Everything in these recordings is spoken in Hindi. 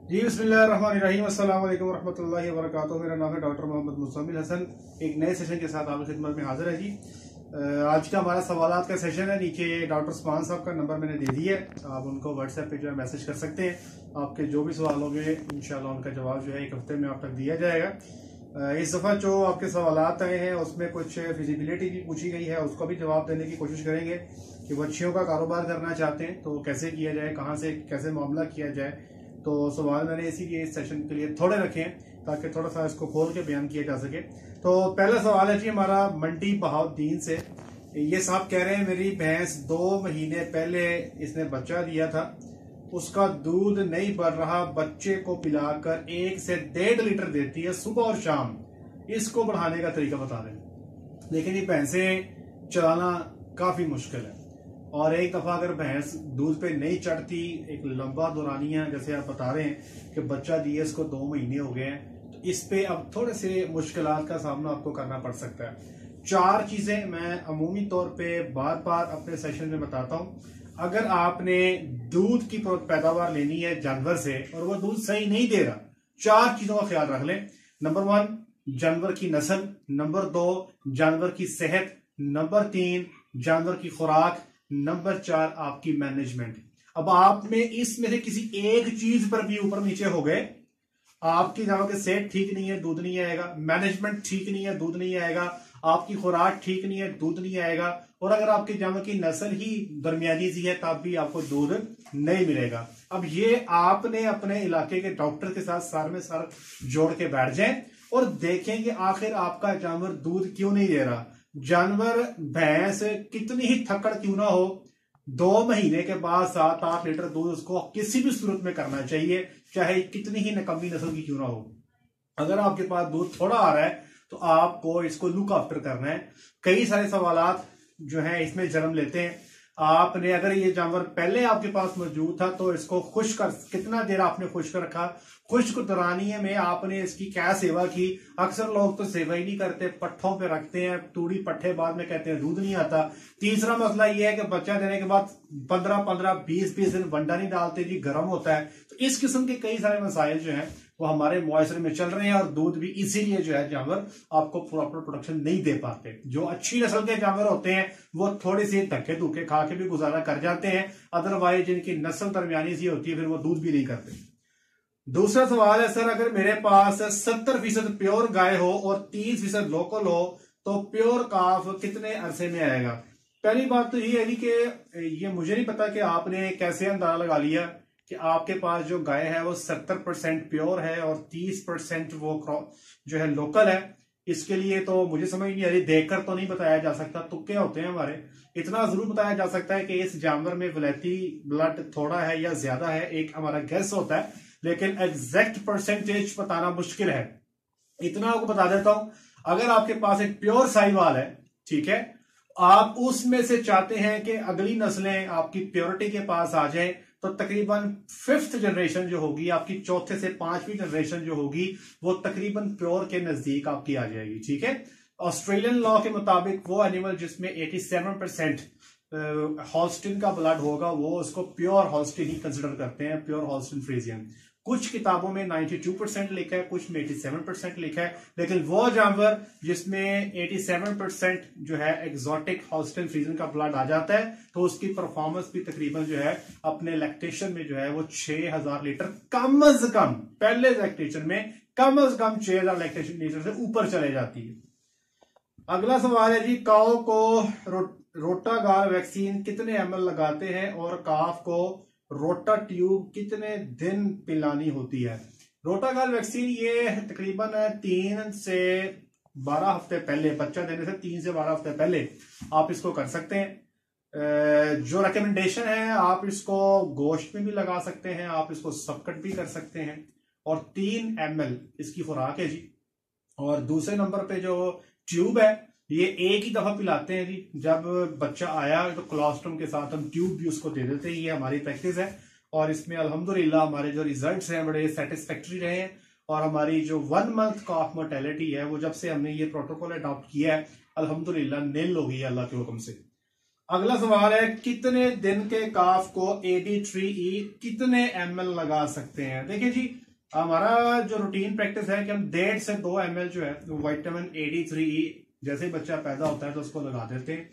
जी बिस्मिल्लाहिर्रहमानिर्रहीम अस्सलाम वालेकुम रहमतुल्लाहि व बरकातुहू। मेरा नाम है डॉक्टर मोहम्मद मुज़म्मिल हसन। एक नए सेशन के साथ आपकी खिदमत में हाजिर है जी। आज का हमारा सवालात का सेशन है। नीचे डॉक्टर उस्मान साहब का नंबर मैंने दे दिया है, आप उनको व्हाट्सएप पे जो है मैसेज कर सकते हैं। आपके जो भी सवाल होंगे इंशाल्लाह उनका जवाब जो है एक हफ्ते में आप तक दिया जाएगा। इस दफ़ा जो आपके सवालात आए हैं उसमें कुछ फिजिबिलिटी भी पूछी गई है, उसको भी जवाब देने की कोशिश करेंगे कि बच्चियों का कारोबार करना चाहते हैं तो कैसे किया जाए, कहाँ से कैसे मामला किया जाए। तो सवाल मैंने इसीलिए इस सेशन के लिए थोड़े रखे हैं ताकि थोड़ा सा इसको खोल के बयान किया जा सके। तो पहला सवाल है जी हमारा मंडी बहाउद्दीन से। ये साहब कह रहे हैं मेरी भैंस 2 महीने पहले इसने बच्चा दिया था, उसका दूध नहीं बढ़ रहा, बच्चे को पिलाकर 1 से 1.5 लीटर देती है सुबह और शाम, इसको बढ़ाने का तरीका बता दें। लेकिन ये भैंसें चलाना काफी मुश्किल है और एक दफा अगर भैंस दूध पे नहीं चढ़ती, एक लंबा दौरानिया जैसे आप बता रहे हैं कि बच्चा दिए इसको 2 महीने हो गए हैं, तो इस पे अब थोड़े से मुश्किलात का सामना आपको करना पड़ सकता है। 4 चीजें मैं अमूमी तौर पे बार बार अपने सेशन में बताता हूं। अगर आपने दूध की पैदावार लेनी है जानवर से और वो दूध सही नहीं दे रहा, 4 चीजों का ख्याल रख लें। नंबर 1 जानवर की नस्ल, नंबर 2 जानवर की सेहत, नंबर 3 जानवर की खुराक, नंबर 4 आपकी मैनेजमेंट। अब आप में इसमें से किसी एक चीज पर भी ऊपर नीचे हो गए, आपकी जानवर की सेहत ठीक नहीं है, दूध नहीं आएगा, मैनेजमेंट ठीक नहीं है, दूध नहीं आएगा, आपकी खुराक ठीक नहीं है, दूध नहीं आएगा, और अगर आपके जानवर की नस्ल ही दरमियानी सी है तब भी आपको दूध नहीं मिलेगा। अब ये आपने अपने इलाके के डॉक्टर के साथ सार में सार जोड़ के बैठ जाएं और देखें कि आखिर आपका जानवर दूध क्यों नहीं दे रहा। जानवर भैंस कितनी ही थकड़ क्यों ना हो, 2 महीने के बाद 7-8 लीटर दूध उसको किसी भी सूरत में करना चाहिए, चाहे कितनी ही निकम्मी नस्ल की क्यों ना हो। अगर आपके पास दूध थोड़ा आ रहा है तो आपको इसको लुक आफ्टर करना है। कई सारे सवालात जो है इसमें जन्म लेते हैं। आपने अगर ये जानवर पहले आपके पास मौजूद था तो इसको खुश्क कर, कितना देर आपने खुश्क रखा, खुश्क दौरानिये में आपने इसकी क्या सेवा की। अक्सर लोग तो सेवा ही नहीं करते, पट्ठों पे रखते हैं, तूड़ी पट्ठे, बाद में कहते हैं दूध नहीं आता। तीसरा मसला यह है कि बच्चा देने के बाद 15-15 20-20 दिन वंडा नहीं डालते जी, गर्म होता है। तो इस किस्म के कई सारे मसाइल जो हैं वो हमारे मुआशरे में चल रहे हैं और दूध भी इसीलिए जो है जानवर आपको प्रॉपर प्रोडक्शन नहीं दे पाते। जो अच्छी नस्ल के जानवर होते हैं वो थोड़ी सी धक्के धुके खा के भी गुजारा कर जाते हैं, अदरवाइज जिनकी नस्ल दरमियानी सी होती है फिर वो दूध भी नहीं करते। दूसरा सवाल है सर, अगर मेरे पास 70% प्योर गाय हो और 30% लोकल हो तो प्योर काफ कितने अरसे में आएगा। पहली बात तो ये है कि ये मुझे नहीं पता कि आपने कैसे अंदाजा लगा लिया कि आपके पास जो गाय है वो 70% प्योर है और 30% वो जो है लोकल है। इसके लिए तो मुझे समझ नहीं आ रही, देखकर तो नहीं बताया जा सकता, तुक्के होते हैं हमारे। इतना जरूर बताया जा सकता है कि इस जानवर में वलैती ब्लड थोड़ा है या ज्यादा है, एक हमारा गैस होता है, लेकिन एग्जैक्ट परसेंटेज बताना मुश्किल है। इतना आपको बता देता हूं, अगर आपके पास एक प्योर साहिवाल है, ठीक है, आप उसमें से चाहते हैं कि अगली नस्लें आपकी प्योरिटी के पास आ जाए, तो तकरीबन 5th जनरेशन जो होगी आपकी, चौथे से 5वीं जनरेशन जो होगी वो तकरीबन प्योर के नजदीक आपकी आ जाएगी। ठीक है, ऑस्ट्रेलियन लॉ के मुताबिक वो एनिमल जिसमें 87% हॉल्स्टिन का ब्लड होगा वो उसको प्योर हॉल्स्टिन ही कंसिडर करते हैं, प्योर हॉल्स्टिन फ्रीजियन। कुछ किताबों में 92% लिखा है, कुछ में 87% लिखा है, लेकिन वो जानवर जिसमें 87% जो है एग्जॉटिक हॉल्स्टिन फ्रीजियन का ब्लड आ जाता है तो उसकी परफॉर्मेंस भी तकरीबन जो है अपने लैक्टेशन में जो है वो 6000 लीटर कम अज कम, पहले लैक्टेशन में कम अज कम 6000 लैक्टेशन लीटर से ऊपर चले जाती है। अगला सवाल है जी, काओ को रोटागार वैक्सीन कितने ml लगाते हैं और काफ को रोटा ट्यूब कितने दिन पिलानी होती है। रोटागार वैक्सीन ये तकरीबन 3 से 12 हफ्ते पहले, बच्चा देने से 3 से 12 हफ्ते पहले आप इसको कर सकते हैं। जो रिकमेंडेशन है आप इसको गोश्त में भी लगा सकते हैं, आप इसको सबकट भी कर सकते हैं, और 3 ml इसकी खुराक है जी। और दूसरे नंबर पे जो ट्यूब है ये एक ही दफा पिलाते हैं जी, जब बच्चा आया तो कोलोस्ट्रम के साथ हम ट्यूब भी उसको दे देते हैं, ये हमारी प्रैक्टिस है। और इसमें अल्हम्दुलिल्लाह हमारे जो रिजल्ट्स हैं बड़े सेटिस्फैक्टरी रहे हैं, और हमारी जो 1 मंथ कॉफ मोर्टेलिटी है वो जब से हमने ये प्रोटोकॉल अडॉप्ट किया है अल्हम्दुलिल्लाह निल हो गई है अल्लाह के हुक्म से। अगला सवाल है, कितने दिन के काफ को AD3E कितने ml लगा सकते हैं? देखिए जी, हमारा जो रूटीन प्रैक्टिस है कि हम 1.5 से 2 ml जो है वो विटामिन AD3E जैसे ही बच्चा पैदा होता है तो उसको लगा देते हैं।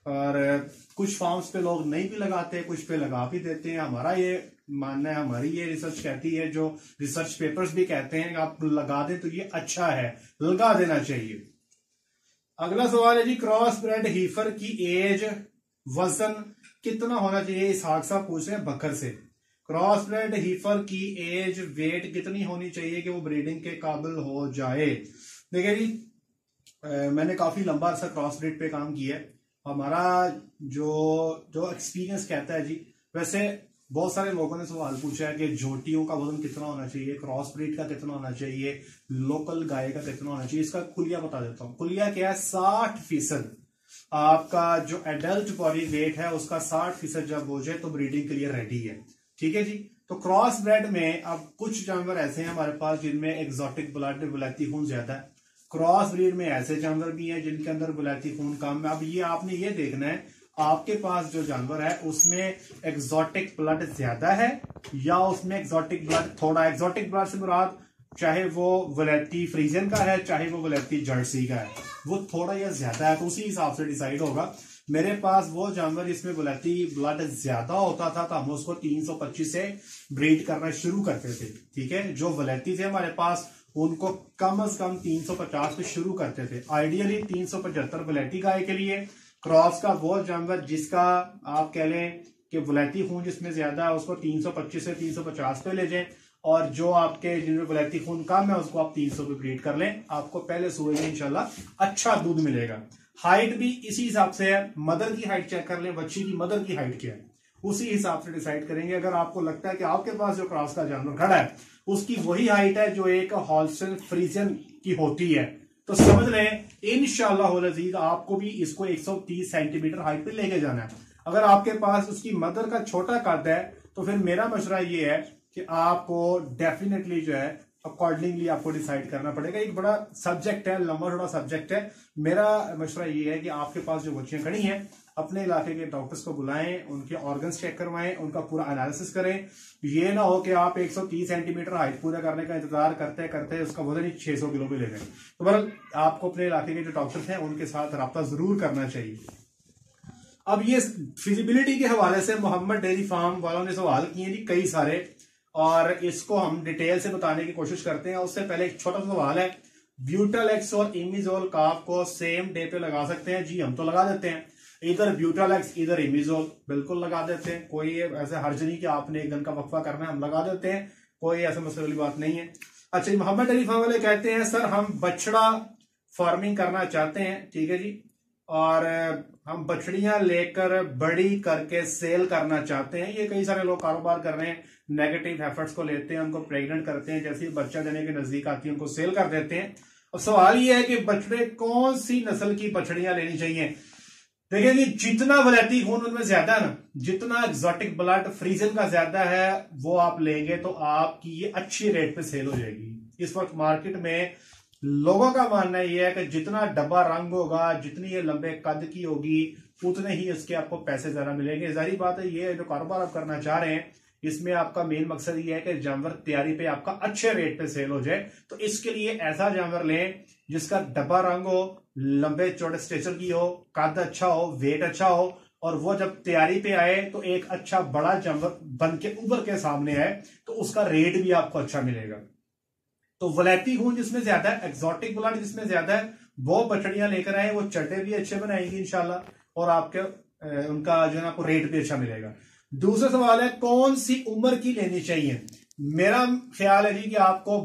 और कुछ फॉर्म्स पे लोग नहीं भी लगाते, कुछ पे लगा भी देते हैं। हमारा ये मानना है, हमारी ये रिसर्च कहती है, जो रिसर्च पेपर्स भी कहते हैं कि आप लगा दें तो ये अच्छा है, लगा देना चाहिए। अगला सवाल है जी, क्रॉस ब्रेड हीफर की एज वजन कितना होना चाहिए? इस हादसा पूछ रहे हैं बकर से। क्रॉस ब्रेड हीफर की एज वेट कितनी होनी चाहिए कि वो ब्रीडिंग के काबिल हो जाए? देखिए जी, मैंने काफी लंबा अरसा क्रॉस ब्रीड पे काम किया है। हमारा जो जो एक्सपीरियंस कहता है जी, वैसे बहुत सारे लोगों ने सवाल पूछा है कि झोटियों का वजन कितना होना चाहिए, क्रॉस ब्रीड का कितना होना चाहिए, लोकल गाय का कितना होना चाहिए। इसका खुलिया बता देता हूँ। खुलिया क्या है? 60% आपका जो एडल्ट बॉडी वेट है उसका 60% जब हो जाए तो ब्रीडिंग के लिए रेडी है। ठीक है जी। तो क्रॉस ब्रेड में अब कुछ जानवर ऐसे हैं हमारे पास जिनमें एग्जॉटिक ब्लड विलायती खून ज्यादा है। क्रॉस ब्रीड में ऐसे जानवर भी हैं जिनके अंदर विलायती खून कम है। अब ये आपने ये देखना है, आपके पास जो जानवर है उसमें एग्जॉटिक ब्लड ज्यादा है या उसमें एग्जॉटिक ब्लड थोड़ा। एग्जॉटिक ब्लड से मुराद चाहे वो विलायती फ्रीजियन का है चाहे वो विलायती जर्सी का है, वो थोड़ा या ज्यादा है तो उसी हिसाब से डिसाइड होगा। मेरे पास वो जानवर जिसमें विलायती ब्लड ज्यादा होता था तो हम उसको 325 से ब्रीड करना शुरू करते थे। ठीक है। जो विलायती थे हमारे पास उनको कम से कम 350 पे शुरू करते थे। आइडियली 375 विलायती गाय के लिए। क्रॉस का वो जानवर जिसका आप कह लें कि विलायती खून जिसमें ज्यादा है उसको 325 से 350 पे ले जाएं, और जो आपके जिनमें विलायती खून कम है उसको आप 300 पे ब्रीड कर लें। आपको पहले सूबे में इंशाल्लाह अच्छा दूध मिलेगा। हाइट भी इसी हिसाब से है। मदर की हाइट चेक कर लें, बच्ची की मदर की हाइट क्या है, उसी हिसाब से डिसाइड करेंगे। अगर आपको लगता है कि आपके पास जो क्रॉस का जानवर खड़ा है उसकी वही हाइट है जो एक हॉल्स्टाइन फ्रीजियन की होती है तो समझ लें इंशाअल्लाह अज़ीज आपको भी इसको 130 सेंटीमीटर हाइट पे लेके जाना है। अगर आपके पास उसकी मदर का छोटा कद है तो फिर मेरा मशवरा ये है कि आपको डेफिनेटली जो है अकॉर्डिंगली आपको डिसाइड करना पड़ेगा। एक बड़ा सब्जेक्ट है, लंबा थोड़ा सब्जेक्ट है। मेरा मशवरा ये है कि आपके पास जो बच्चियां खड़ी हैं अपने इलाके के डॉक्टर्स को बुलाएं, उनके ऑर्गन्स चेक करवाएं, उनका पूरा एनालिसिस करें। ये ना हो कि आप 130 सेंटीमीटर हाइट पूरा करने का इंतजार करते करते उसका वजन ही 600 किलो पे ले लें। तो बहरहाल आपको अपने इलाके के जो डॉक्टर्स हैं उनके साथ रब्ता जरूर करना चाहिए। अब ये फिजिबिलिटी के हवाले से मोहम्मद डेयरी फार्म वालों ने सवाल किए जी कई सारे, और इसको हम डिटेल से बताने की कोशिश करते हैं। उससे पहले एक छोटा सा सवाल है, ब्यूटालेक्स और इमिजोल काफ को सेम डे पे लगा सकते हैं? जी हम तो लगा देते हैं। इधर ब्यूटालेक्स इधर इमिजोल, बिल्कुल लगा देते हैं। कोई ऐसे हर्ज नहीं कि आपने एक दिन का वक्फा करना है, हम लगा देते हैं, कोई ऐसा मसले वाली बात नहीं है। अच्छा, मोहम्मद डेयरी फार्म वाले कहते हैं सर हम बछड़ा फार्मिंग करना चाहते हैं, ठीक है जी, और हम बछड़ियां लेकर बड़ी करके सेल करना चाहते हैं। ये कई सारे लोग कारोबार कर रहे हैं, नेगेटिव एफर्ट्स को लेते हैं, उनको प्रेग्नेंट करते हैं, जैसे ही बच्चा देने के नजदीक आती है उनको सेल कर देते हैं। अब सवाल ये है कि बछड़े कौन सी नस्ल की बछड़ियां लेनी चाहिए? देखिए जी, जितना विलायती खून उनमें ज्यादा है ना, जितना एक्सोटिक ब्लड फ्रीजन का ज्यादा है वो आप लेंगे तो आपकी ये अच्छी रेट पे सेल हो जाएगी। इस वक्त मार्केट में लोगों का मानना यह है कि जितना डब्बा रंग होगा, जितनी ये लंबे कद की होगी, उतने ही इसके आपको पैसे ज्यादा मिलेंगे। जाहिर बात है, ये जो कारोबार आप करना चाह रहे हैं इसमें आपका मेन मकसद ये है कि जानवर तैयारी पे आपका अच्छे रेट पे सेल हो जाए। तो इसके लिए ऐसा जानवर लें जिसका डब्बा रंग हो, लंबे चौड़े स्ट्रेचर की हो, कद अच्छा हो, वेट अच्छा हो, और वो जब तैयारी पे आए तो एक अच्छा बड़ा जानवर बन के उभर के सामने आए तो उसका रेट भी आपको अच्छा मिलेगा। तो वलैती खून जिसमें ज्यादा है, एक्सोटिक ब्लड जिसमें ज्यादा है, वो बछड़ियां लेकर आए, वो चटे भी अच्छे बनाएंगी इंशाल्लाह, और आपके उनका जो है आपको रेट भी अच्छा मिलेगा। दूसरा सवाल है कौन सी उम्र की लेनी चाहिए? मेरा ख्याल है जी कि आपको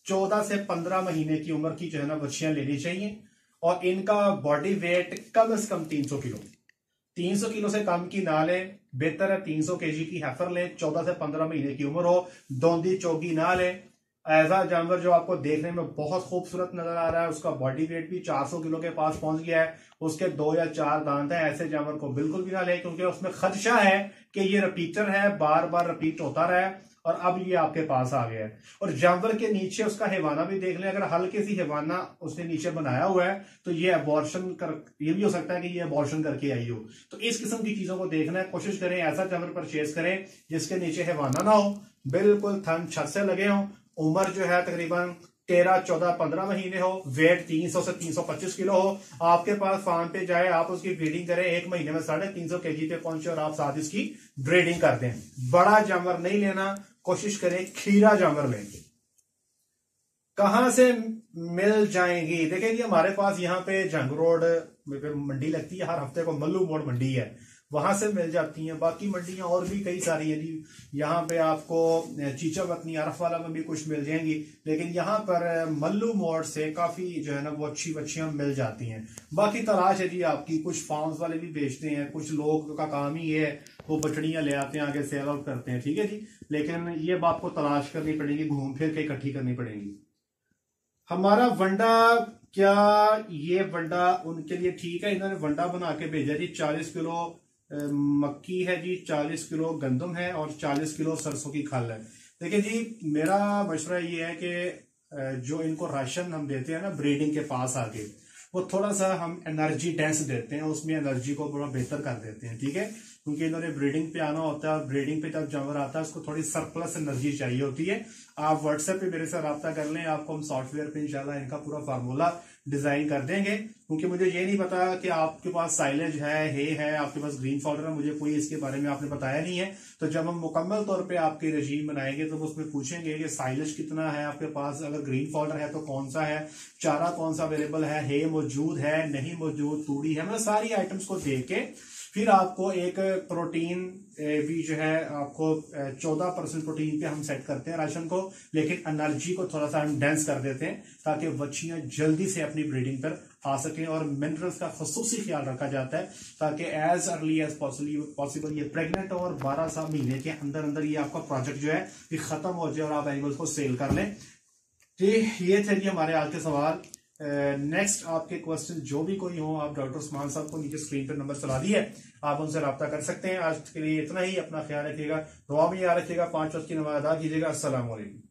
14 से 15 महीने की उम्र की जो है ना बच्चियां लेनी चाहिए, और इनका बॉडी वेट कम से कम 300 किलो, 300 किलो से कम की ना लें। बेहतर है 300 केजी की हैफर लें, 14 से 15 महीने की उम्र हो, दोंदी चौगी ना लें। ऐसा जानवर जो आपको देखने में बहुत खूबसूरत नजर आ रहा है, उसका बॉडी वेट भी 400 किलो के पास पहुंच गया है, उसके 2 या 4 दांत हैं, ऐसे जानवर को बिल्कुल भी ना लें, क्योंकि उसमें खदशा है कि ये रिपीटर है, बार बार रिपीट होता रहा है, और अब ये आपके पास आ गया है। और जानवर के नीचे उसका हैवाना भी देख लें, अगर हल्के सी हैवाना उसने नीचे बनाया हुआ है तो ये अबॉर्शन कर, ये भी हो सकता है कि ये अबॉर्शन करके आई हो। तो इस किस्म की चीजों को देखना है, कोशिश करें ऐसा जानवर परचेज करें जिसके नीचे हैवाना ना हो, बिल्कुल थन छत से लगे हो, उम्र जो है तकरीबन 13, 14, 15 महीने हो, वेट 300 से 325 किलो हो, आपके पास फार्म पे जाए, आप उसकी ब्रीडिंग करें, एक महीने में 350 kg पे पहुंचे और आप साथ इसकी ब्रीडिंग कर दें। बड़ा जानवर नहीं लेना, कोशिश करें खीरा जानवर लें। कहां से मिल जाएंगी? देखिए जी, हमारे पास यहाँ पे जंग रोड मंडी लगती है, हर हफ्ते को मल्लू मोड़ मंडी है, वहां से मिल जाती हैं। बाकी मंडियां और भी कई सारी हैं जी, यहाँ पे आपको चीचा वतनी अरफ वाला में भी कुछ मिल जाएंगी, लेकिन यहाँ पर मल्लू मोड़ से काफी जो है ना वो अच्छी बच्चियां मिल जाती हैं। बाकी तलाश है जी आपकी, कुछ फार्म्स वाले भी बेचते हैं, कुछ लोग का काम ही है वो बछड़ियां ले आते हैं, आगे सेल आउट करते हैं, ठीक है जी। लेकिन ये बात को तलाश करनी पड़ेगी, घूम फिर के इकट्ठी करनी पड़ेगी। हमारा वंडा, क्या ये वंडा उनके लिए ठीक है? इन्होंने वंडा बना के भेजा जी, 40 किलो मक्की है जी, 40 किलो गंदम है और 40 किलो सरसों की खल है। देखिए जी, मेरा मशवरा ये है कि जो इनको राशन हम देते हैं ना ब्रीडिंग के पास आके, वो थोड़ा सा हम एनर्जी डेंस देते हैं, उसमें एनर्जी को थोड़ा बेहतर कर देते हैं, ठीक है, क्योंकि इन्होंने ब्रीडिंग पे आना होता है और ब्रीडिंग पे जब जानवर आता है उसको थोड़ी सरप्लस एनर्जी चाहिए होती है। आप व्हाट्सएप पे मेरे से रब्ता कर लें, आपको हम सॉफ्टवेयर पे इंशाल्लाह इनका पूरा फार्मूला डिजाइन कर देंगे, क्योंकि मुझे ये नहीं पता कि आपके पास साइलेज है, हे है, आपके पास ग्रीन फॉडर है, मुझे कोई इसके बारे में आपने बताया नहीं है। तो जब हम मुकम्मल तौर पे आपकी रजीम बनाएंगे तो उसमें पूछेंगे कि साइलेज कितना है आपके पास, अगर ग्रीन फॉडर है तो कौन सा है, चारा कौन सा अवेलेबल है, हे मौजूद है नहीं मौजूद, तूड़ी है, मतलब सारी आइटम्स को देख के फिर आपको एक प्रोटीन भी जो है आपको 14% प्रोटीन पे हम सेट करते हैं राशन को, लेकिन एनर्जी को थोड़ा सा हम डेंस कर देते हैं ताकि बच्चियां जल्दी से अपनी ब्रीडिंग पर आ सकें, और मिनरल्स का खसूसी ख्याल रखा जाता है ताकि एज अर्ली एज पॉसिबल ये प्रेग्नेंट और 12 महीने के अंदर अंदर ये आपका प्रोजेक्ट जो है ये खत्म हो जाए और आप एनिमल्स को सेल कर लें। ये थे जी हमारे आज के सवाल। नेक्स्ट आपके क्वेश्चन जो भी कोई हो, आप डॉक्टर उस्मान साहब को नीचे स्क्रीन पर नंबर चला दिए, आप उनसे रब्ता कर सकते हैं। आज के लिए इतना ही, अपना ख्याल रखिएगा, दुआ में याद रखिएगा, 5 वक्त की नमाज अदा कीजिएगा। अस्सलाम वालेकुम।